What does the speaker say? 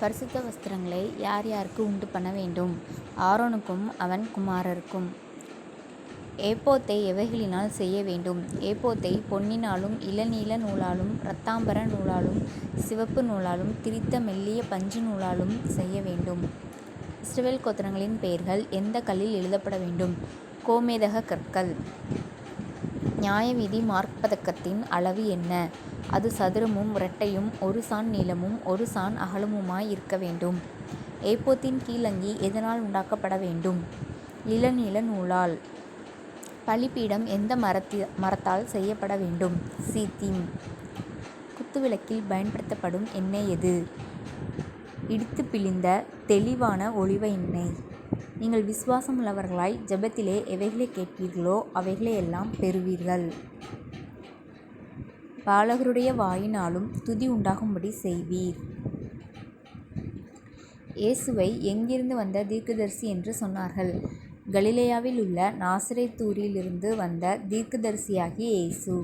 பரிசுத்த வஸ்திரங்களை யார் யாருக்கு உண்டு பண்ண வேண்டும்? ஆரோனுக்கும் அவன் குமாரருக்கும். ஏப்போத்தை எவைகளினால் செய்ய வேண்டும்? ஏப்போத்தை பொன்னினாலும் இளநீல நூலாலும் இரத்தாம்பர நூலாலும் சிவப்பு நூலாலும் திரித்த மெல்லிய பஞ்சு நூலாலும் செய்ய வேண்டும். இஸ்ரவேல் கோத்திரங்களின் பெயர்கள் எந்த கல்லில் எழுதப்பட வேண்டும்? கோமேதக கற்கள். நியாயவிதி மார்ப்பதக்கத்தின் அளவு என்ன? அது சதுரமும் இரட்டையும் 1 சாண் நீளமும் 1 சாண் அகலமுமாய் இருக்க வேண்டும். ஏப்போத்தின் கீழங்கி எதனால் உண்டாக்கப்பட வேண்டும்? இளநீல நூலால். பலிபீடம் எந்த மரத்தால் செய்யப்பட வேண்டும்? சீத்திம். குத்துவிளக்கில் பயன்படுத்தப்படும் எண்ணெய் எது? இடித்து பிழிந்த தெளிவான ஒலிவ எண்ணெய். நீங்கள் விசுவாசமுள்ளவர்களாய் ஜெபத்திலே எவைகளை கேட்பீர்களோ அவைகளையெல்லாம் பெறுவீர்கள். பாலகருடைய வாயினாலும் துதி உண்டாகும்படி செய்வீர். இயேசுவை எங்கிருந்து வந்த தீர்க்கதரிசி என்று சொன்னார்கள்? கலிலேயாவில் உள்ள நாசரேத்தூரிலிருந்து வந்த தீர்க்கதரிசியாகிய இயேசு.